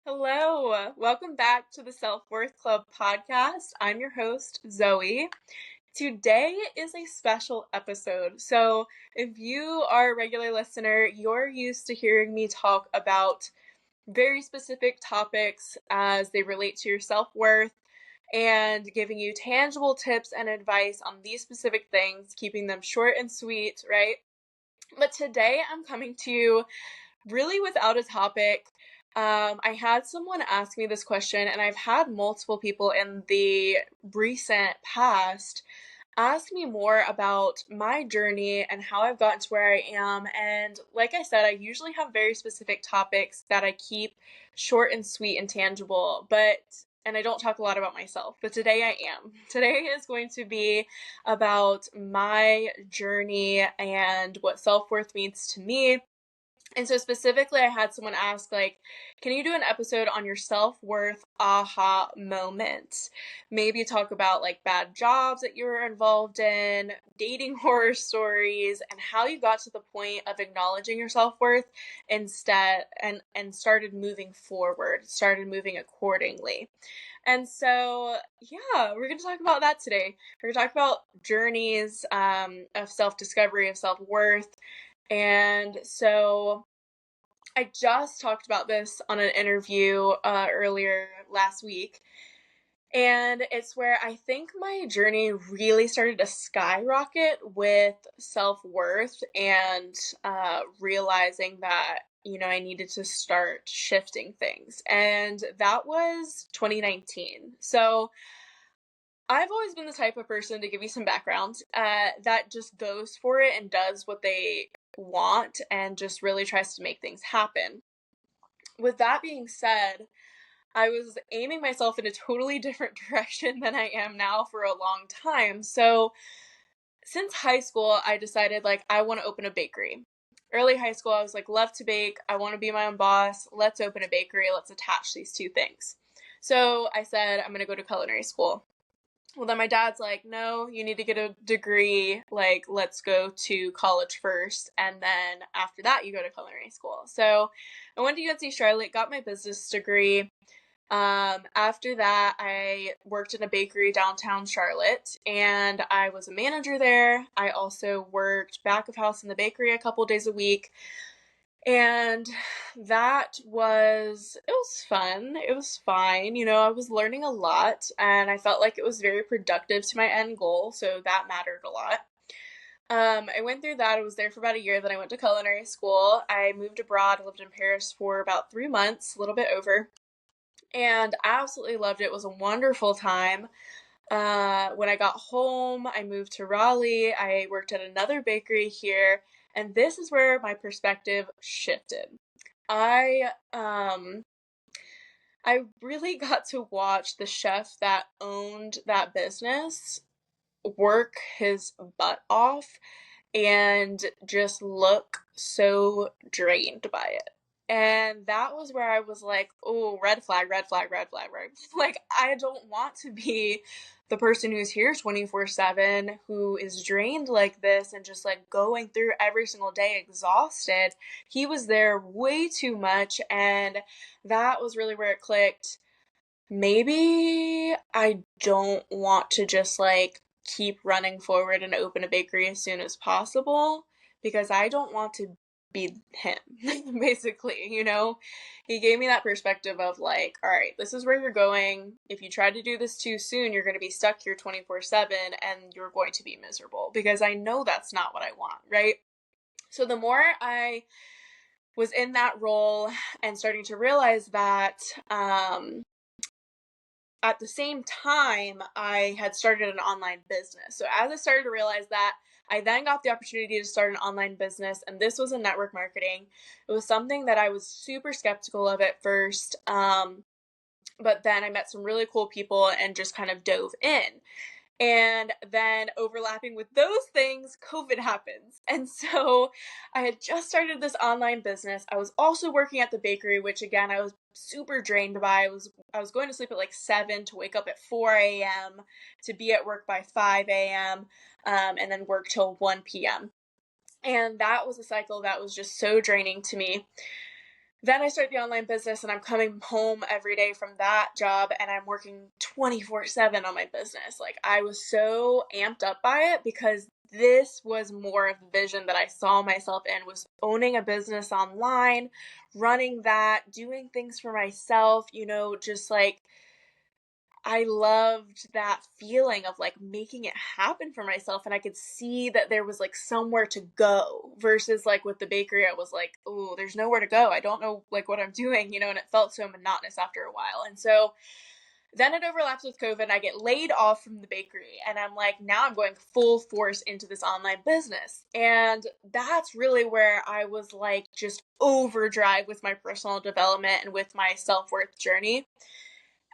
Hello, welcome back to the Self-Worth Club podcast. I'm your host, Zoe. Today is a special episode. So, if you are a regular listener, you're used to hearing me talk about very specific topics as they relate to your self-worth and giving you tangible tips and advice on these specific things, keeping them short and sweet, right? But today I'm coming to you really without a topic. I had someone ask me this question, and I've had multiple people in the recent past ask me more about my journey and how I've gotten to where I am. And like I said, I usually have very specific topics that I keep short and sweet and tangible, and I don't talk a lot about myself, but today I am. Today is going to be about my journey and what self-worth means to me. And so specifically, I had someone ask, like, can you do an episode on your self-worth aha moments? Maybe talk about like bad jobs that you were involved in, dating horror stories, and how you got to the point of acknowledging your self-worth instead and started moving forward, started moving accordingly. And so, yeah, we're going to talk about that today. We're going to talk about journeys of self-discovery, of self-worth. And so I just talked about this on an interview earlier last week. And it's where I think my journey really started to skyrocket with self-worth and realizing that, I needed to start shifting things. And that was 2019. So I've always been the type of person, to give you some background, that just goes for it and does what they want and just really tries to make things happen. With that being said, I was aiming myself in a totally different direction than I am now for a long time. So since high school, I decided like I want to open a bakery. Early high school, I was like, love to bake. I want to be my own boss. Let's open a bakery. Let's attach these two things. So I said, I'm going to go to culinary school. Well, then my dad's like, no, you need to get a degree. Like, let's go to college first. And then after that, you go to culinary school. So I went to UNC Charlotte, got my business degree. After that, I worked in a bakery downtown Charlotte, and I was a manager there. I also worked back of house in the bakery a couple days a week. And it was fun. It was fine. I was learning a lot, and I felt like it was very productive to my end goal, so that mattered a lot. I went through that. I was there for about a year. Then I went to culinary school. I moved abroad, lived in Paris for about 3 months, a little bit over, and absolutely loved it. It was a wonderful time. When I got home, I moved to Raleigh. I worked at another bakery here, and this is where my perspective shifted. I um I really got to watch the chef that owned that business work his butt off and just look so drained by it. And that was where I was like, oh, red flag, red flag, red flag, right? Like, I don't want to be the person who's here 24/7, who is drained like this and just like going through every single day exhausted. He was there way too much. And that was really where it clicked. Maybe I don't want to just like keep running forward and open a bakery as soon as possible because I don't want to be him, basically. He gave me that perspective of like, all right, this is where you're going. If you try to do this too soon, you're going to be stuck here 24/7 and you're going to be miserable because I know that's not what I want, right? So the more I was in that role and starting to realize that, at the same time, I had started an online business. So as I started to realize that, I then got the opportunity to start an online business, and this was in network marketing. It was something that I was super skeptical of at first, but then I met some really cool people and just kind of dove in. And then overlapping with those things, COVID happens. And so I had just started this online business. I was also working at the bakery, which again, I was super drained by. I was going to sleep at like 7 to wake up at 4 a.m. to be at work by 5 a.m. And then work till 1 p.m. And that was a cycle that was just so draining to me. then I started the online business, and I'm coming home every day from that job, and I'm working 24/7 on my business. Like, I was so amped up by it because this was more of the vision that I saw myself in, was owning a business online, running that, doing things for myself, just like I loved that feeling of like making it happen for myself, and I could see that there was like somewhere to go versus like with the bakery. I was like, oh, there's nowhere to go. I don't know like what I'm doing, and it felt so monotonous after a while. And so then it overlaps with COVID, and I get laid off from the bakery, and I'm like, now I'm going full force into this online business. And that's really where I was like just overdrive with my personal development and with my self-worth journey.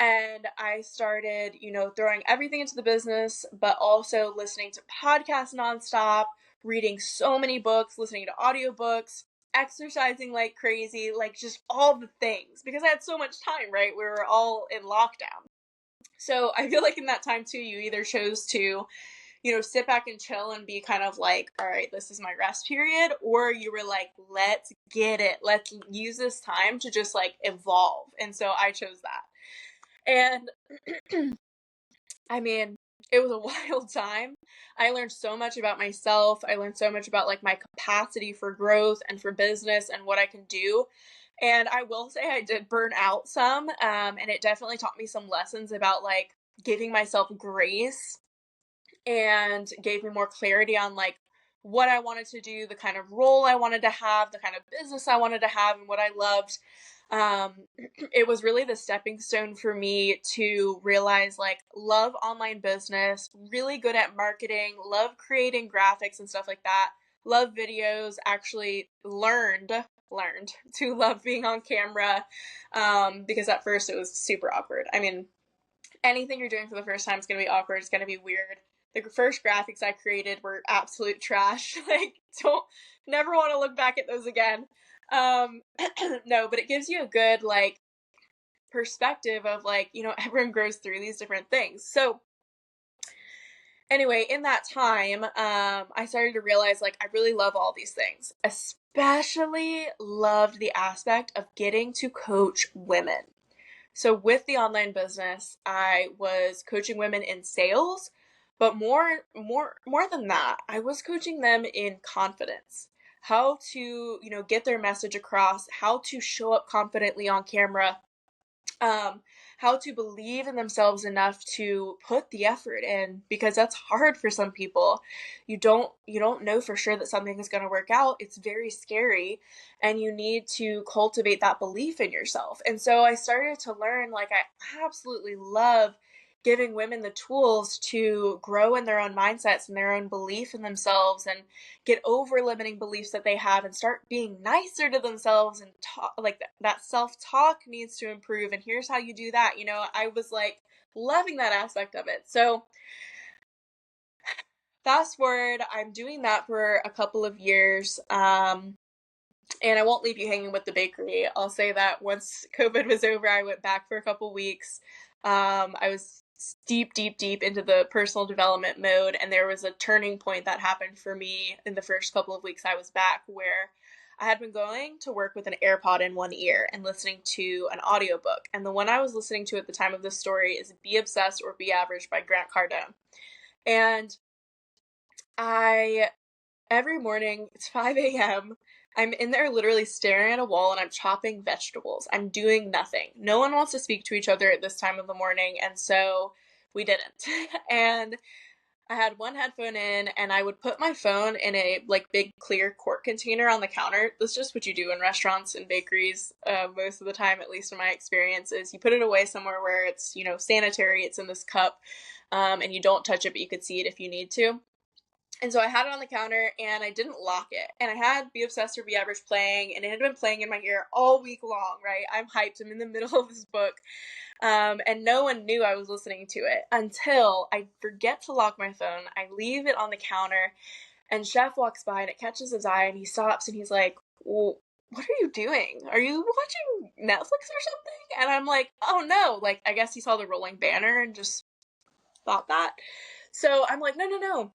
And I started, throwing everything into the business, but also listening to podcasts nonstop, reading so many books, listening to audiobooks, exercising like crazy, like just all the things because I had so much time, right? We were all in lockdown. So I feel like in that time too, you either chose to, sit back and chill and be kind of like, all right, this is my rest period, or you were like, let's get it. Let's use this time to just like evolve. And so I chose that. And I mean, it was a wild time. I learned so much about myself. I learned so much about like my capacity for growth and for business and what I can do. And I will say I did burn out some. And it definitely taught me some lessons about like giving myself grace and gave me more clarity on like what I wanted to do, the kind of role I wanted to have, the kind of business I wanted to have, and what I loved. um it was really the stepping stone for me to realize like love online business, really good at marketing, love creating graphics and stuff like that, love videos, actually learned to love being on camera, because at first it was super awkward. I mean, anything you're doing for the first time is going to be awkward, it's going to be weird. The first graphics I created were absolute trash. Like, don't never want to look back at those again. No, but it gives you a good like perspective of like, everyone grows through these different things. So anyway, in that time, I started to realize like I really love all these things. Especially loved the aspect of getting to coach women. So with the online business, I was coaching women in sales, but more than that, I was coaching them in confidence. How to, get their message across, how to show up confidently on camera, um, how to believe in themselves enough to put the effort in, because that's hard for some people. You don't know for sure that something is going to work out. It's very scary, and you need to cultivate that belief in yourself. And so I started to learn like I absolutely love giving women the tools to grow in their own mindsets and their own belief in themselves, and get over limiting beliefs that they have, and start being nicer to themselves, and talk like that self-talk needs to improve, and here's how you do that. I was like loving that aspect of it. So fast forward, I'm doing that for a couple of years. And I won't leave you hanging with the bakery. I'll say that once COVID was over, I went back for a couple weeks. I was deep into the personal development mode, and there was a turning point that happened for me in the first couple of weeks I was back, where I had been going to work with an AirPod in one ear and listening to an audiobook. And the one I was listening to at the time of this story is Be Obsessed or Be Average by Grant Cardone. And I every morning, it's 5 a.m. I'm in there literally staring at a wall, and I'm chopping vegetables. I'm doing nothing. No one wants to speak to each other at this time of the morning, and so we didn't. And I had one headphone in, and I would put my phone in a like big clear quart container on the counter. That's just what you do in restaurants and bakeries, most of the time, at least in my experience, is you put it away somewhere where it's, sanitary. It's in this cup, and you don't touch it, but you could see it if you need to. And so I had it on the counter, and I didn't lock it. And I had Be Obsessed or Be Average playing, and it had been playing in my ear all week long, right? I'm hyped. I'm in the middle of this book. And no one knew I was listening to it until I forget to lock my phone. I leave it on the counter, and Chef walks by, and it catches his eye, and he stops, and he's like, well, what are you doing? Are you watching Netflix or something? And I'm like, oh no. Like, I guess he saw the rolling banner and just thought that. So I'm like, no.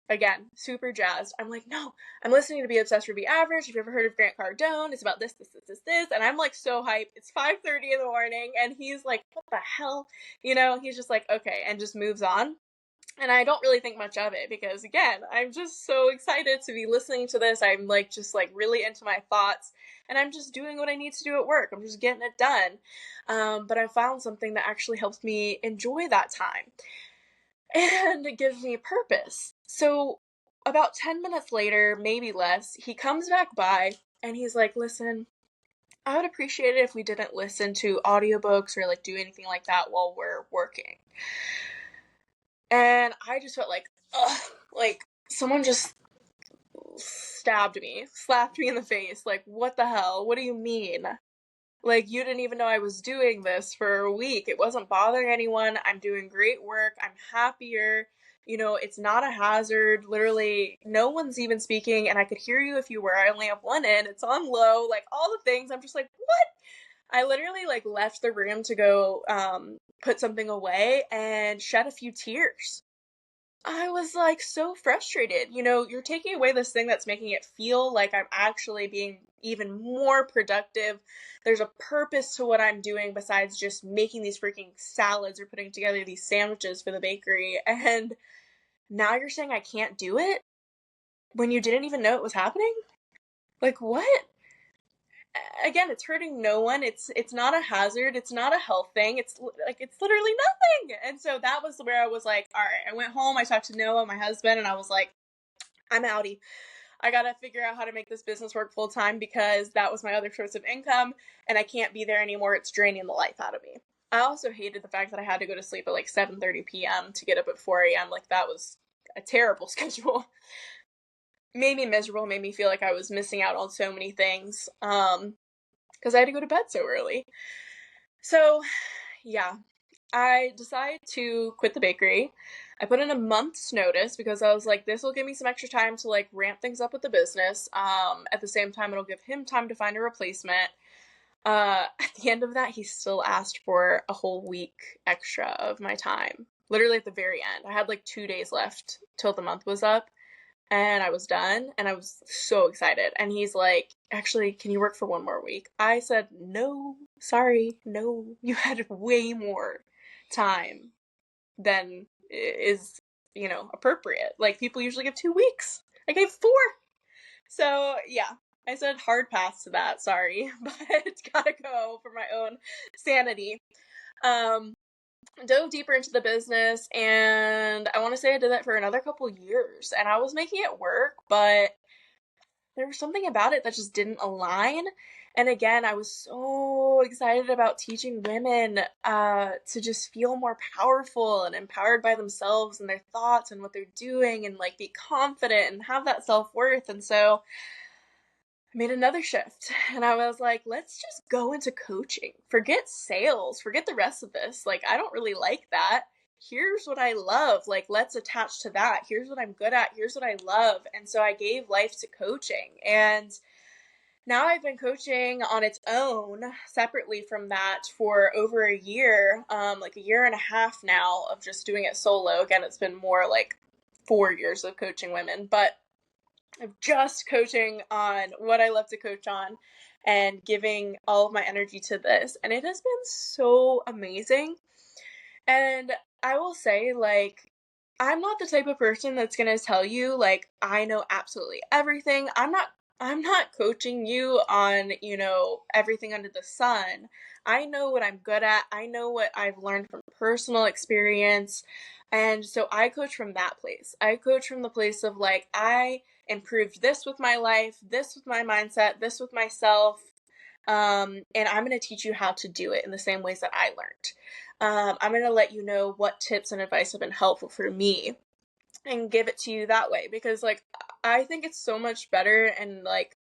again, super jazzed. I'm like, no, I'm listening to Be Obsessed or Be Average. Have you ever heard of Grant Cardone? It's about this. And I'm like so hyped. It's 5:30 in the morning. And he's like, what the hell? He's just like, okay, and just moves on. And I don't really think much of it because, again, I'm just so excited to be listening to this. I'm like, just like really into my thoughts, and I'm just doing what I need to do at work. I'm just getting it done. But I found something that actually helps me enjoy that time and it gives me a purpose. So about 10 minutes later, maybe less, he comes back by and he's like, listen, I would appreciate it if we didn't listen to audiobooks or like do anything like that while we're working. And I just felt like, ugh, like someone just slapped me in the face. Like, what the hell? What do you mean? Like, you didn't even know I was doing this for a week. It wasn't bothering anyone. I'm doing great work. I'm happier. It's not a hazard. Literally, no one's even speaking, and I could hear you if you were. I only have one in. It's on low. Like, all the things. I'm just like, what? I literally, like, left the room to go put something away and shed a few tears. I was like so frustrated. You're taking away this thing that's making it feel like I'm actually being even more productive. There's a purpose to what I'm doing besides just making these freaking salads or putting together these sandwiches for the bakery. And now you're saying I can't do it when you didn't even know it was happening? Like, what? Again, it's hurting no one. It's not a hazard. It's not a health thing. It's literally nothing. And so that was where I was like, all right. I went home. I talked to Noah, my husband, and I was like, I'm outie. I gotta figure out how to make this business work full time because that was my other source of income, and I can't be there anymore. It's draining the life out of me. I also hated the fact that I had to go to sleep at like 7:30 p.m. to get up at 4 a.m. Like, that was a terrible schedule. Made me miserable. Made me feel like I was missing out on so many things. Because I had to go to bed so early. So, yeah, I decided to quit the bakery. I put in a month's notice because I was like, this will give me some extra time to like ramp things up with the business. At the same time, it'll give him time to find a replacement. At the end of that, he still asked for a whole week extra of my time. Literally at the very end. I had like 2 days left till the month was up. And I was done, and I was so excited. And he's like, actually, can you work for one more week? I said, no, sorry, no, you had way more time than is, appropriate. Like, people usually give 2 weeks. I gave 4. So, yeah, I said hard pass to that, sorry, but gotta go for my own sanity. Dove deeper into the business, and I want to say I did that for another couple years, and I was making it work, but there was something about it that just didn't align. And again, I was so excited about teaching women to just feel more powerful and empowered by themselves and their thoughts and what they're doing, and like be confident and have that self-worth. And so I made another shift, and I was like, let's just go into coaching. Forget sales, forget the rest of this. Like, I don't really like that. Here's what I love. Like, let's attach to that. Here's what I'm good at. Here's what I love. And so I gave life to coaching. And now I've been coaching on its own separately from that for over a year, like a year and a half now of just doing it solo. Again, it's been more like 4 years of coaching women, but I'm just coaching on what I love to coach on and giving all of my energy to this. And it has been so amazing. And I will say, like, I'm not the type of person that's going to tell you, like, I know absolutely everything. I'm not coaching you on, everything under the sun. I know what I'm good at. I know what I've learned from personal experience. And so I coach from that place. I coach from the place of like, I improved this with my life, this with my mindset, this with myself. And I'm going to teach you how to do it in the same ways that I learned. I'm going to let you know what tips and advice have been helpful for me and give it to you that way, because like, I think it's so much better and like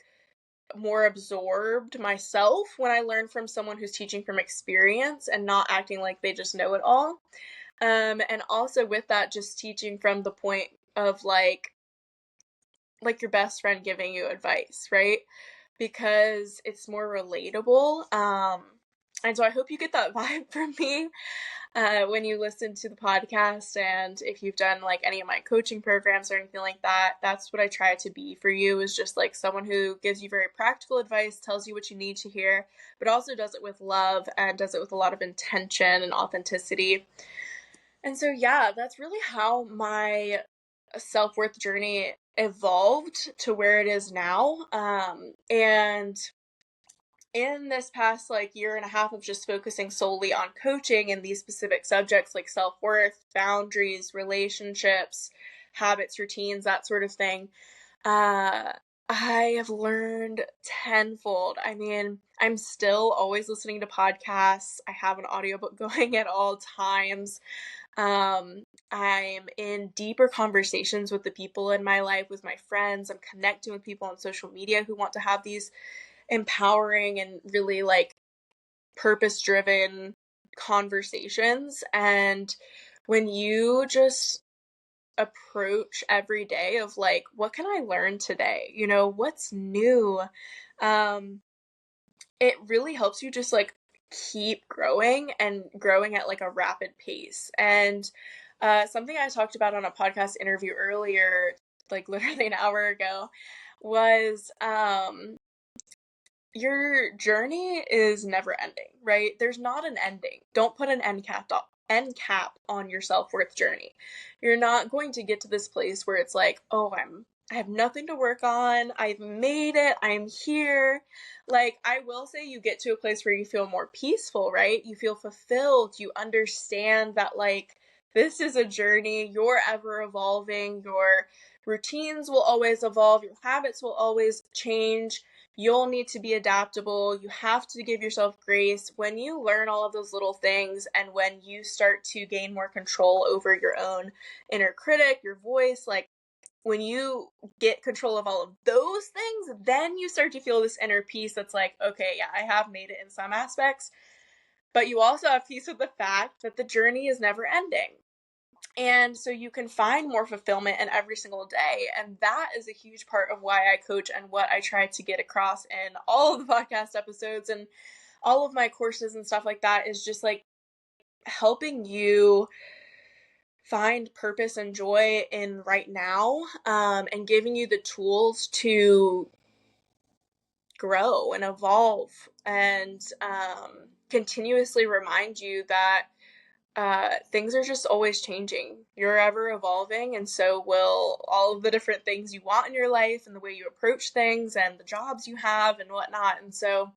more absorbed myself when I learn from someone who's teaching from experience and not acting like they just know it all. And also with that, just teaching from the point of like your best friend giving you advice, right? Because it's more relatable. And so I hope you get that vibe from me when you listen to the podcast. And if you've done like any of my coaching programs or anything like that, that's what I try to be for you, is just like someone who gives you very practical advice, tells you what you need to hear, but also does it with love and does it with a lot of intention and authenticity. And so, yeah, that's really how my self-worth journey evolved to where it is now. And in this past like year and a half of just focusing solely on coaching and these specific subjects like self-worth, boundaries, relationships, habits, routines, that sort of thing, uh I have learned tenfold. I mean, I'm still always listening to podcasts. I have an audiobook going at all times. I'm in deeper conversations with the people in my life, with my friends. I'm connecting with people on social media who want to have these empowering and really like purpose driven conversations. And when you just approach every day of like, what can I learn today? You know, what's new? Um, it really helps you just like keep growing and growing at like a rapid pace. And something I talked about on a podcast interview earlier, like literally an hour ago, was your journey is never ending, right? There's not an ending. Don't put an end cap on your self-worth journey. You're not going to get to this place where it's like, oh, I have nothing to work on. I've made it. I'm here. Like, I will say you get to a place where you feel more peaceful, right? You feel fulfilled. You understand that like this is a journey. You're ever evolving. Your routines will always evolve. Your habits will always change. You'll need to be adaptable. You have to give yourself grace. When you learn all of those little things and when you start to gain more control over your own inner critic, your voice, like when you get control of all of those things, then you start to feel this inner peace that's like, okay, yeah, I have made it in some aspects, but you also have peace with the fact that the journey is never ending. And so you can find more fulfillment in every single day. And that is a huge part of why I coach and what I try to get across in all of the podcast episodes and all of my courses and stuff like that, is just like helping you find purpose and joy in right now, and giving you the tools to grow and evolve and continuously remind you that things are just always changing. You're ever evolving, and so will all of the different things you want in your life and the way you approach things and the jobs you have and whatnot. And so,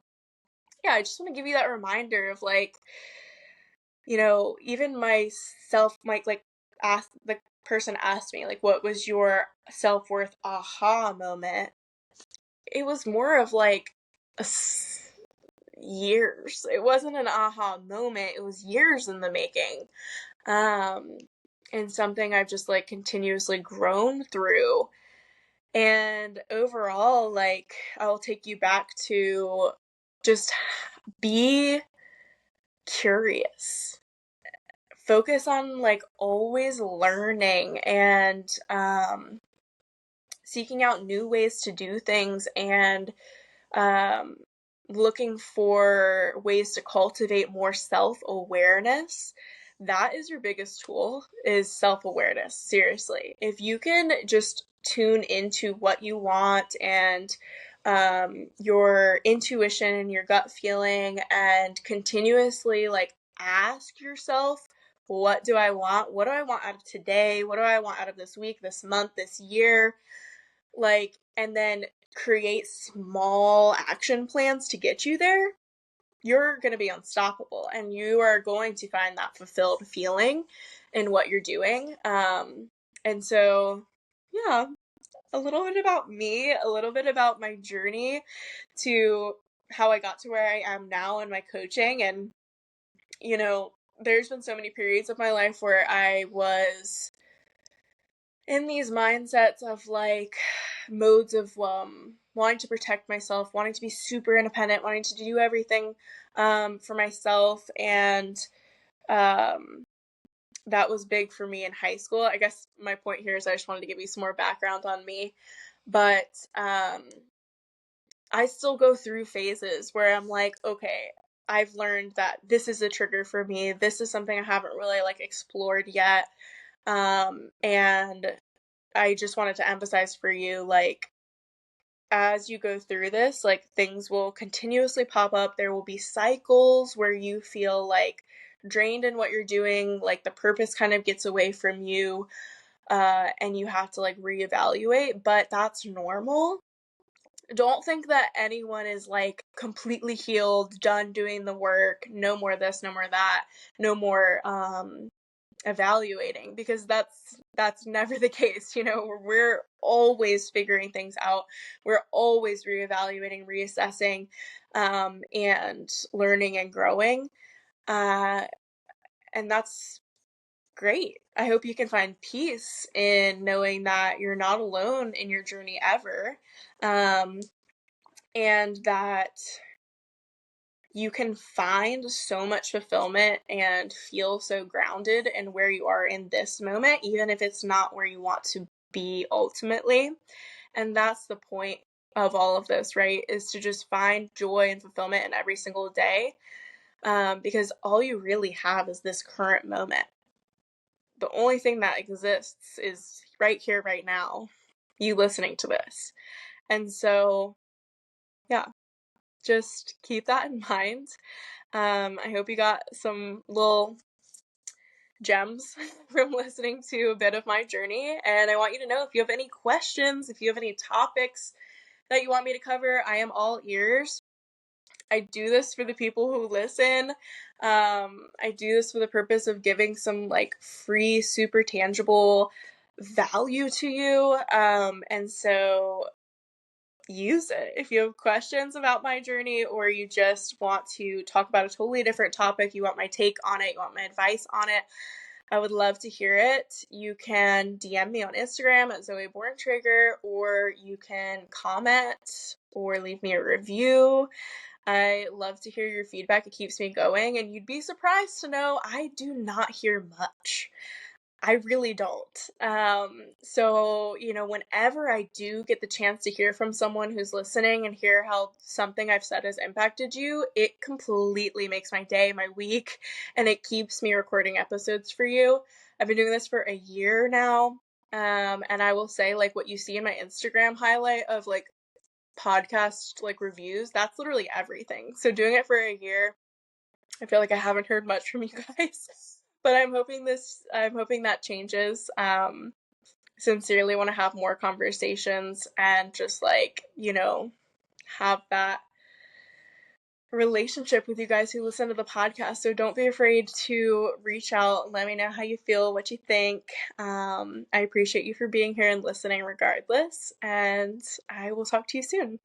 yeah, I just want to give you that reminder of like, you know, even myself, like, ask the person asked me, like, what was your self worth aha moment? It was more of like years. It wasn't an aha moment, it was years in the making. Um, and something I've just like continuously grown through. And overall, like, I'll take you back to just be curious. Focus on like always learning and seeking out new ways to do things and um, looking for ways to cultivate more self-awareness. That is your biggest tool, is self-awareness. Seriously, if you can just tune into what you want and your intuition and your gut feeling, and continuously like ask yourself, what do I want? What do I want out of today? What do I want out of this week, this month, this year? Like, and then create small action plans to get you there, you're going to be unstoppable and you are going to find that fulfilled feeling in what you're doing. And so, yeah, a little bit about me, a little bit about my journey to how I got to where I am now in my coaching. And, you know, there's been so many periods of my life where I was in these mindsets of like modes of wanting to protect myself, wanting to be super independent, wanting to do everything for myself. And um, that was big for me in high school. I guess my point here is I just wanted to give you some more background on me. But I still go through phases where I'm like, okay, I've learned that this is a trigger for me. This is something I haven't really like explored yet. And I just wanted to emphasize for you, like, as you go through this, like, things will continuously pop up. There will be cycles where you feel like drained in what you're doing, like the purpose kind of gets away from you, and you have to like reevaluate, but that's normal. Don't think that anyone is like completely healed, done doing the work, no more this, no more that, no more evaluating, because that's never the case. We're always figuring things out. We're always reevaluating, reassessing, and learning and growing. And that's great. I hope you can find peace in knowing that you're not alone in your journey ever. And that you can find so much fulfillment and feel so grounded in where you are in this moment, even if it's not where you want to be ultimately. And that's the point of all of this, right? Is to just find joy and fulfillment in every single day, because all you really have is this current moment. The only thing that exists is right here, right now, you listening to this. And so, yeah, just keep that in mind. I hope you got some little gems from listening to a bit of my journey. And I want you to know, if you have any questions, if you have any topics that you want me to cover, I am all ears. I do this for the people who listen. I do this for the purpose of giving some like free, super tangible value to you. And so use it. If you have questions about my journey, or you just want to talk about a totally different topic, you want my take on it, you want my advice on it, I would love to hear it. You can DM me on Instagram at Zoe Borntrager, or you can comment or leave me a review. I love to hear your feedback. It keeps me going, and you'd be surprised to know I do not hear much. I really don't. So, whenever I do get the chance to hear from someone who's listening and hear how something I've said has impacted you, it completely makes my day, my week, and it keeps me recording episodes for you. I've been doing this for a year now. And I will say, like, what you see in my Instagram highlight of like podcast like reviews, that's literally everything. So doing it for a year, I feel like I haven't heard much from you guys. But I'm hoping that changes. Sincerely want to have more conversations and just like, have that relationship with you guys who listen to the podcast. So don't be afraid to reach out. Let me know how you feel, what you think. I appreciate you for being here and listening regardless. And I will talk to you soon.